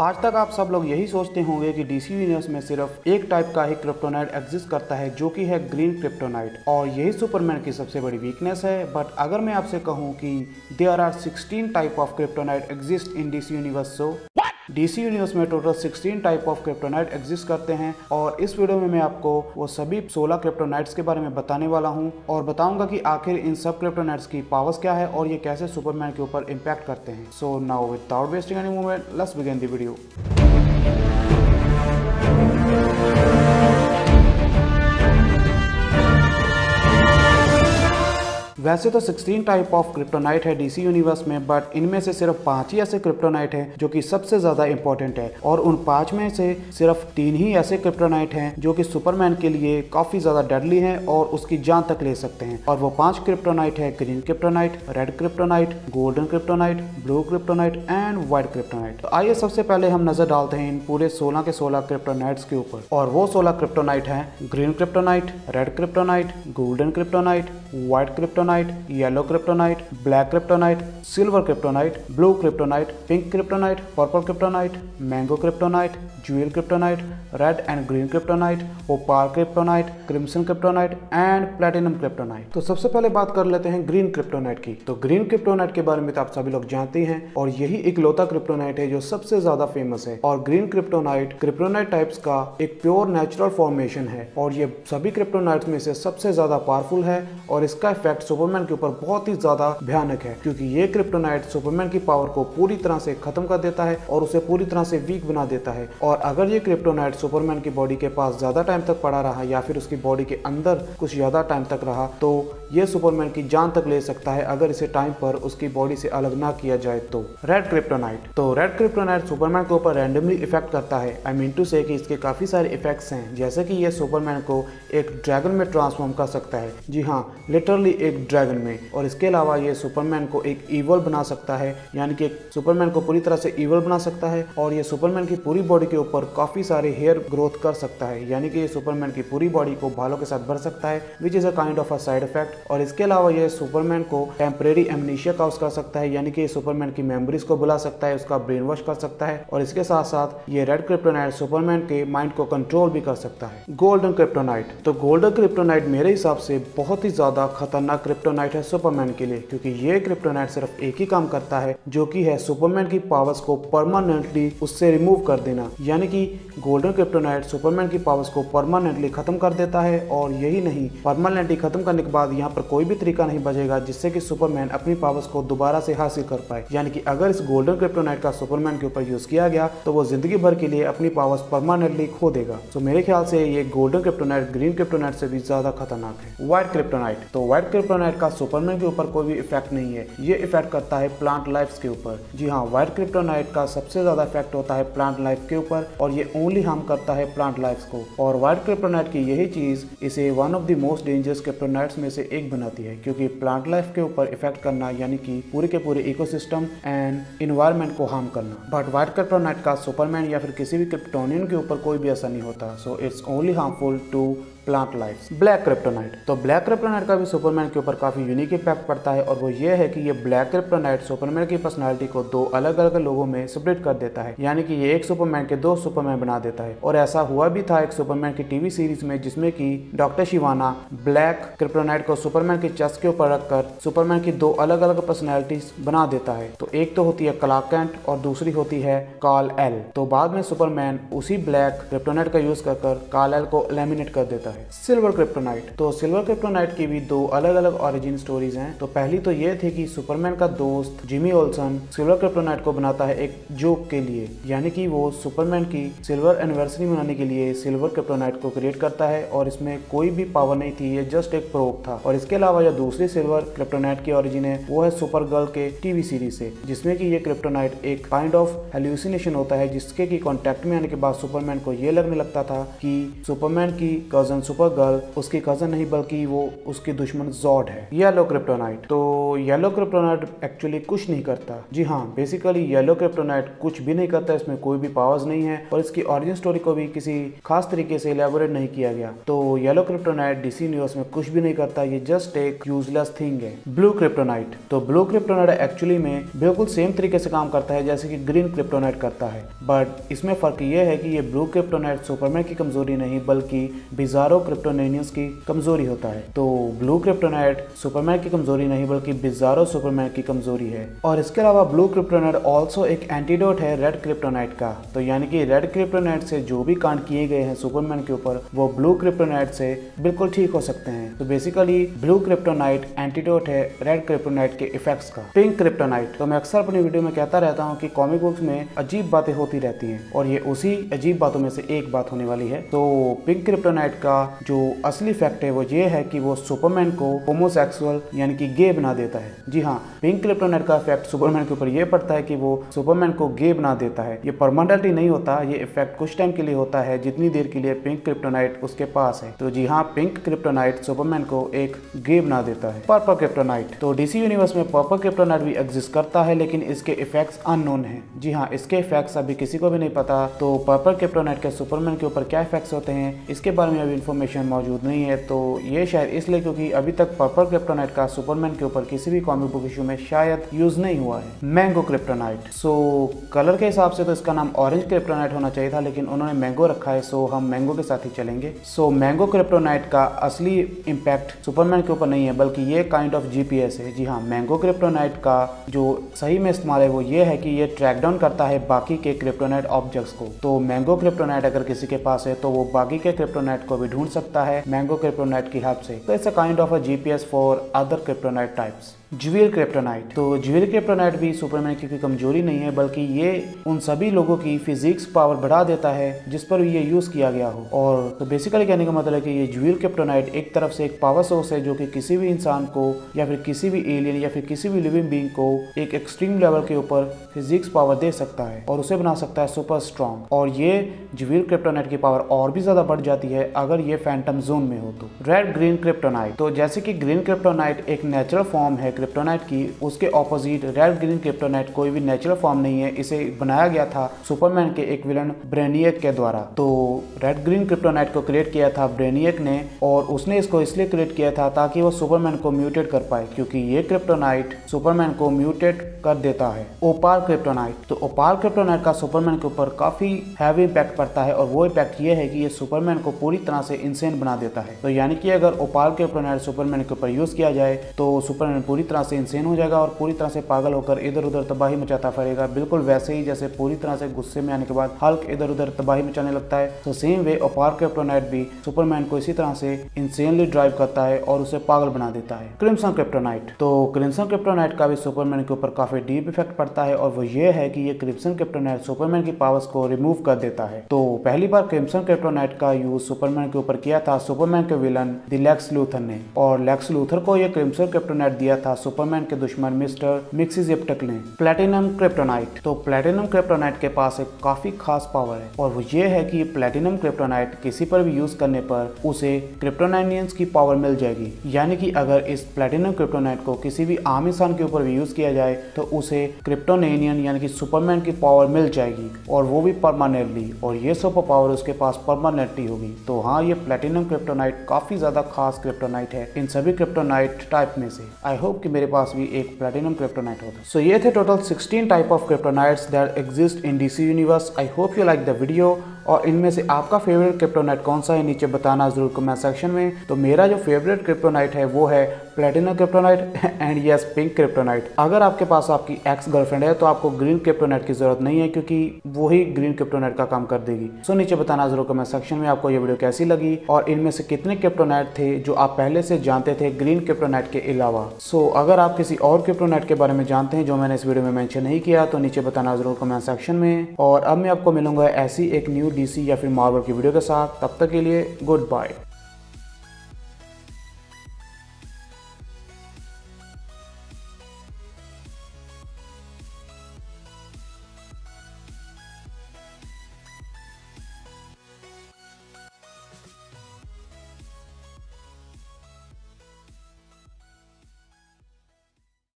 आज तक आप सब लोग यही सोचते होंगे कि डीसी यूनिवर्स में सिर्फ एक टाइप का ही क्रिप्टोनाइट एग्जिस्ट करता है जो कि है ग्रीन क्रिप्टोनाइट, और यही सुपरमैन की सबसे बड़ी वीकनेस है। बट अगर मैं आपसे कहूं कि there are 16 type of kryptonite exist in DC universe, so DC universe में total 16 type of kryptonite exist करते हैं। और इस वीडियो में मैं आपको वो सभी 16 क्रिप्टोनाइट्स के बारे में बताने वाला हूं और बताऊंगा कि आखिर इन सब क्रिप्टोनाइट्स की पावर्स क्या है और ये कैसे सुपरमैन के ऊपर इम्पैक्ट करते हैं। So now without wasting any moment, let's begin the video. वैसे तो 16 टाइप ऑफ क्रिप्टोनाइट है डीसी यूनिवर्स में, बट इनमें से सिर्फ 5 ही ऐसे क्रिप्टोनाइट हैं जो कि सबसे ज़्यादा इंपॉर्टेंट है, और उन 5 में से सिर्फ 3 ही ऐसे क्रिप्टोनाइट हैं जो कि सुपरमैन के लिए काफ़ी ज़्यादा डेडली हैं और उसकी जान तक ले सकते हैं। और वो 5 क्रिप्टोनाइट है green kryptonite, red kryptonite, golden kryptonite, blue kryptonite and white kryptonite. तो आइए सबसे पहले हम नजर डालते हैं इन पूरे 16 के 16 क्रिप्टोनाइट्स के ऊपर। और वो 16 क्रिप्टोनाइट हैं green kryptonite, red kryptonite, golden kryptonite, white kryptonite, yellow kryptonite, black kryptonite, silver kryptonite, blue kryptonite, pink kryptonite, purple kryptonite, mango kryptonite, jewel kryptonite, red and green kryptonite, ओपाल kryptonite, crimson kryptonite and platinum kryptonite. तो सबसे पहले बात कर लेते हैं green kryptonite की। तो green kryptonite के बारे में तो आप सभी लोग जानते हैं, और यही इकलौता क्रिप्टोनाइट है जो सबसे ज्यादा फेमस है। और ग्रीन क्रिप्टोनाइट क्रिप्टोनाइट टाइप्स का एक प्योर नेचुरल फॉर्मेशन है, और ये सभी क्रिप्टोनाइट्स में से सबसे ज्यादा पावरफुल है, और इसका इफेक्ट सुपरमैन के ऊपर बहुत ही ज्यादा भयानक है, क्योंकि ये क्रिप्टोनाइट सुपरमैन की पावर को पूरी तरह से खत्म कर देता है और उसे पूरी तरह से वीक बना देता है। और अगर ये क्रिप्टोनाइट सुपरमैन की बॉडी के पास ज्यादा टाइम तक पड़ा रहा या फिर उसकी बॉडी के अंदर कुछ ज्यादा टाइम तक रहा, तो ये सुपरमैन की जान तक ले सकता है अगर इसे टाइम पर उसकी बॉडी से अलग ना किया जाए तो। रेड क्रिप्टोनाइट, तो रेड क्रिप्टोनाइट सुपरमैन के ऊपर रैंडमली इफेक्ट करता है। आई मीन टू से कि इसके काफी सारे इफेक्ट्स हैं, जैसे कि ये सुपरमैन को एक ड्रैगन में ट्रांसफॉर्म कर सकता है, जी हाँ, लिटरली एक ड्रैगन में। और इसके अलावा ये सुपरमैन को एक ईवल बना सकता है, यानी कि सुपरमैन को पूरी तरह से ईवल बना सकता है। और ये सुपरमैन की पूरी बॉडी के ऊपर काफी सारे हेयर ग्रोथ कर सकता है, यानी कि ये सुपरमैन की पूरी बॉडी को बालों के साथ भर सकता है, which is a kind of a side effect. और इसके अलावा ये सुपरमैन को टेम्परेरी एमनीशिया काउज कर सकता है, यानी कि सुपरमैन की मेमोरीज को बुला सकता है, उसका ब्रेन वॉश कर सकता है। और इसके साथ साथ ये रेड क्रिप्टोनाइट सुपरमैन के माइंड को कंट्रोल भी कर सकता है। गोल्डन क्रिप्टोनाइट, तो गोल्डन क्रिप्टोनाइट मेरे हिसाब से बहुत ही ज्यादा खतरनाक क्रिप्टोनाइट है सुपरमैन के लिए, क्योंकि ये क्रिप्टोनाइट सिर्फ एक ही काम करता है, जो कि है सुपरमैन की पावर्स को परमानेंटली उससे रिमूव कर देना। यानी कि गोल्डन क्रिप्टोनाइट सुपरमैन की पावर्स को परमानेंटली खत्म कर देता है, और यही नहीं, परमानेंटली खत्म करने के बाद यहाँ पर कोई भी तरीका नहीं बचेगा जिससे कि सुपरमैन अपनी पावर्स को दोबारा से हासिल कर पाए। यानी कि अगर इस गोल्डन क्रिप्टोनाइट का सुपरमैन के ऊपर यूज किया गया तो वो जिंदगी भर के लिए अपनी पावर्स परमानेंटली खो देगा। तो मेरे ख्याल से ये गोल्डन क्रिप्टोनाइट ग्रीन क्रिप्टोनाइट से भी ज्यादा खतरनाक है। व्हाइट क्रिप्टोनाइट, तो व्हाइट क्रिप्टोनाइट का सुपरमैन के ऊपर कोई भी इफेक्ट नहीं है, ये इफेक्ट करता है प्लांट लाइफ्स के ऊपर। जी हाँ, व्हाइट क्रिप्टोनाइट का सबसे ज्यादा इफेक्ट होता है प्लांट लाइफ के ऊपर, और ये ओनली हार्म करता है प्लांट लाइफ्स को। और व्हाइट क्रिप्टोनाइट की यही चीज इसे one of the most dangerous kryptonites में से एक बनाती है, क्योंकि प्लांट लाइफ के ऊपर इफेक्ट करना यानी कि पूरे के पूरे इकोसिस्टम एंड इन्वायरमेंट को हार्म करना। बट व्हाइट क्रिप्टोनाइट का सुपरमैन या फिर किसी भी क्रिप्टोनियन के ऊपर कोई भी असर नहीं होता, so it's only harmful to plant life. Black kryptonite, तो ब्लैक क्रिप्टोनाइट का भी सुपरमैन के ऊपर काफी यूनिक इम्पैक्ट पड़ता है, और वो ये है कि ये ब्लैक क्रिप्टोनाइट सुपरमैन की पर्सनालिटी को 2 अलग अलग लोगों में स्प्लिट कर देता है, यानी कि ये एक सुपरमैन के 2 सुपरमैन बना देता है। और ऐसा हुआ भी था एक सुपरमैन की टीवी सीरीज में, जिसमें कि डॉक्टर शिवाना ब्लैक क्रिप्टोनाइट को सुपरमैन के चेस्ट के ऊपर रखकर सुपरमैन की 2 अलग अलग पर्सनैलिटीज बना देता है। तो एक तो होती है क्लार्क कैंट और दूसरी होती है कार्ल एल। तो बाद में सुपरमैन उसी ब्लैक क्रिप्टोनाइट का यूज कर कार्ल एल को एलिमिनेट कर देता है। सिल्वर क्रिप्टोनाइट, तो सिल्वर क्रिप्टोनाइट की भी 2 अलग अलग ओरिजिन स्टोरीज हैं। तो पहली तो ये थी कि सुपरमैन का दोस्त जिमी ओल्सन सिल्वर क्रिप्टोनाइट को बनाता है एक जोक के लिए, यानी कि वो सुपरमैन की सिल्वर एनिवर्सरी मनाने के लिए सिल्वर क्रिप्टोनाइट को क्रिएट करता है, और इसमें कोई भी पावर नहीं थी, ये जस्ट एक प्रोप था। और इसके अलावा जो दूसरी सिल्वर क्रिप्टोनाइट की ओरिजिन है वो है सुपर गर्ल के टीवी सीरीज से, जिसमें कि ये क्रिप्टोनाइट एक काइंड ऑफ हेल्यूसिनेशन होता है, जिसके की कॉन्टेक्ट में आने के बाद सुपरमैन को ये लगने लगता था कि सुपरमैन की कजन विलन सुपर गर्ल उसकी कजन नहीं बल्कि वो उसकी दुश्मन जॉड है। Yellow kryptonite. तो येलो क्रिप्टोनाइट एक्चुअली कुछ नहीं करता। जी हाँ, बेसिकली येलो क्रिप्टोनाइट कुछ भी नहीं करता, इसमें कोई भी पावर्स नहीं है और इसकी ऑरिजिन स्टोरी को भी किसी खास तरीके से इलेबोरेट नहीं किया गया। तो येलो क्रिप्टोनाइट डीसी यूनिवर्स में कुछ भी नहीं करता, ये जस्ट एक यूजलेस थिंग है। Blue kryptonite. तो ब्लू क्रिप्टोनाइट एक्चुअली में बिल्कुल सेम तरीके से काम करता है जैसे कि ग्रीन क्रिप्टोनाइट करता है, बट इसमें फर्क ये है कि ये ब्लू क्रिप्टोनाइट सुपरमैन की कमजोरी नहीं बल्कि बिजारो क्रिप्टोनियंस की कमजोरी होता है। तो ब्लू क्रिप्टोनाइट सुपरमैन की कमजोरी नहीं बल्कि बिजारो सुपरमैन की कमजोरी है। और इसके अलावा ब्लू क्रिप्टोनाइट ऑल्सो एक एंटीडोट है रेड क्रिप्टोनाइट का। तो यानी कि रेड क्रिप्टोनाइट से जो भी कांड किए गए हैं सुपरमैन के ऊपर वो ब्लू क्रिप्टोनाइट से बिल्कुल ठीक हो सकते हैं। तो बेसिकली ब्लू क्रिप्टोनाइट एंटीडोट है रेड क्रिप्टोनाइट के इफेक्ट्स का। Pink kryptonite. तो मैं अक्सर अपनी वीडियो में कहता रहता हूँ कि कॉमिक बुक्स में अजीब बातें होती रहती हैं और ये उसी अजीब बातों में से एक बात होने वाली है। तो पिंक क्रिप्टोनाइट का जो असली फैक्ट है वो ये है कि वो सुपरमैन को होमोसेक्सुअल यानी कि गे बना देता है। जी हाँ, पिंक क्रिप्टोनाइट का इफेक्ट सुपरमैन के ऊपर ये पड़ता है कि वो सुपरमैन को गे बना देता है। ये परमानेंटली नहीं होता, ये इफेक्ट कुछ टाइम के लिए होता है जितनी देर के लिए पिंक क्रिप्टोनाइट उसके पास है। तो जी हाँ, पिंक क्रिप्टोनाइट सुपरमैन को एक गे बना देता है। Purple kryptonite. तो डीसी यूनिवर्स में पर्पल क्रिप्टोनाइट भी एग्जिस्ट करता है लेकिन इसके इफेक्ट्स अननोन है। जी हाँ, इसके इफेक्ट्स अभी किसी को भी नहीं पता। तो पर्पल क्रिप्टोनाइट के सुपरमैन के ऊपर क्या इफेक्ट्स होते हैं इसके बारे में अभी इन्फॉर्मेशन मौजूद नहीं है। तो ये शायद इसलिए क्योंकि अभी तक पर्पल क्रिप्टोनाइट का सुपरमैन के ऊपर किसी भी कॉमिक बुक इशू में शायद यूज नहीं हुआ है। Mango kryptonite. सो कलर के हिसाब से तो इसका नाम ऑरेंज क्रिप्टोनाइट होना चाहिए था लेकिन उन्होंने मैंगो रखा है, सो हम मैंगो के साथ ही चलेंगे। सो मैंगो क्रिप्टोनाइट का असली इम्पैक्ट सुपरमैन के ऊपर नहीं है बल्कि ये काइंड ऑफ जीपीएस है। जी हाँ, मैंगो क्रिप्टोनाइट का जो सही में इस्तेमाल है वो ये है कि ये ट्रैक डाउन करता है बाकी के क्रिप्टोनाइट ऑब्जेक्ट्स को। तो मैंगो क्रिप्टोनाइट अगर किसी के पास है तो वो बाकी के क्रिप्टोनाइट को भी ढूंढ सकता है मैंगो क्रिप्टोनाइट की हेल्प से। तो it's a kind of a GPS for other kryptonite types. Jewel kryptonite. तो ज्यूल क्रिप्टोनाइट भी सुपरमैन की कोई कमजोरी नहीं है बल्कि ये उन सभी लोगों की फिजिक्स पावर बढ़ा देता है जिस पर ये यूज किया गया हो। और तो बेसिकली कहने का मतलब है कि ये ज्यूल क्रिप्टोनाइट एक तरफ से एक पावर सोर्स है जो कि किसी भी इंसान को या फिर किसी भी एलियन या फिर किसी भी लिविंग बीइंग को एक एक्सट्रीम लेवल के ऊपर फिजिक्स पावर दे सकता है और उसे बना सकता है सुपर स्ट्रॉन्ग। और ये ज्यूल क्रिप्टोनाइट की पावर और भी ज्यादा बढ़ जाती है अगर ये फैंटम जोन में हो तो। Red green kryptonite. तो जैसे कि ग्रीन क्रिप्टोनाइट एक नेचुरल फॉर्म है क्रिप्टोनाइट की, उसके ऑपोजिट रेड ग्रीन क्रिप्टोनाइट कोई भी नेचुरल फॉर्म नहीं है। इसे बनाया गया था सुपरमैन के एक विलन ब्रेनियक के द्वारा। तो रेड ग्रीन क्रिप्टोनाइट को क्रिएट किया था ब्रेनियक ने और उसने इसको इसलिए क्रिएट किया था ताकि वो सुपरमैन को म्यूटेट कर पाए क्योंकि ये क्रिप्टोनाइट सुपरमैन को म्यूटेट कर देता है। ओपाल क्रिप्टोनाइट। तो ओपाल क्रिप्टोनाइट का सुपरमैन के ऊपर काफी हैवी इम्पैक्ट पड़ता है और वो इम्पैक्ट ये है कि ये सुपरमैन को पूरी तरह से इंसेन बना देता है। तो यानी कि अगर ओपाल क्रिप्टोनाइट सुपरमैन के ऊपर यूज किया जाए तो सुपरमैन पूरी तरह से इंसेन हो जाएगा और पूरी तरह से पागल होकर इधर उधर तबाही मचाता फिरेगा, बिल्कुल वैसे ही जैसे पूरी तरह से गुस्से में आने के बाद हल्क इधर उधर तबाही मचाने लगता है। तो सेम वे ओपाल क्रिप्टोनाइट भी सुपरमैन को इसी तरह से इंसेनली ड्राइव करता है और उसे पागल बना देता है। Crimson kryptonite. तो क्रिम्सन क्रिप्टोनाइट का भी सुपरमैन के ऊपर काफी डीप इफेक्ट पड़ता है और वो ये है कि ये क्रिम्सन क्रिप्टोनाइट सुपरमैन की पावर्स को रिमूव कर देता है। तो पहली बार क्रिम्सन क्रिप्टोनाइट का यूज सुपरमैन के ऊपर किया था सुपरमैन के विलन द लेक्स लूथर ने और लेक्स लूथर को ये क्रिम्सन क्रिप्टोनाइट दिया था सुपरमैन के दुश्मन मिस्टर मिक्सिजिप्टक ने। Platinum kryptonite. तो प्लैटिनम क्रिप्टोनाइट के पास एक काफी खास पावर है और वो ये है कि प्लैटिनम क्रिप्टोनाइट किसी पर भी यूज करने पर उसे क्रिप्टोनाइनियंस की पावर मिल जाएगी। यानी कि अगर इस प्लैटिनम क्रिप्टोनाइट को किसी भी आम इंसान के ऊपर भी यूज किया जाए तो उसे क्रिप्टोनेनियन यानी कि सुपरमैन की पावर मिल जाएगी और वो भी परमानेंटली, और ये सुपर पावर उसके पास परमानेंटली होगी। तो हाँ, ये प्लैटिनम क्रिप्टोनाइट काफी ज्यादा खास क्रिप्टोनाइट है इन सभी क्रिप्टोनाइट टाइप में से। आई होप कि मेरे पास भी एक प्लैटिनम क्रिप्टोनाइट होता। सो ये थे total 16 type of kryptonites that exist in DC universe. I hope you like the video और इनमें से आपका फेवरेट क्रिप्टोनाइट कौन सा है नीचे बताना जरूर कमेंट सेक्शन में। तो मेरा जो फेवरेट क्रिप्टोनाइट है वो है platinum kryptonite and yes pink kryptonite. अगर आपके पास आपकी एक्स गर्लफ्रेंड है तो आपको ग्रीन क्रिप्टोनाइट की जरूरत नहीं है क्योंकि वो ही ग्रीन क्रिप्टोनाइट का काम कर देगी। सो नीचे बताना जरूर कमेंट सेक्शन में आपको ये वीडियो कैसी लगी और इनमें से कितने क्रिप्टोनाइट थे जो आप पहले से जानते थे ग्रीन क्रिप्टोनाइट के अलावा। सो अगर आप किसी और क्रिप्टोनाइट के बारे में जानते हैं जो मैंने इस वीडियो में मेंशन नहीं किया तो नीचे बताना जरूर कमेंट सेक्शन में। और अब मैं आपको मिलूंगा ऐसी एक न्यू डीसी या फिर मार्वल की वीडियो के साथ। तब तक के लिए गुड बाय।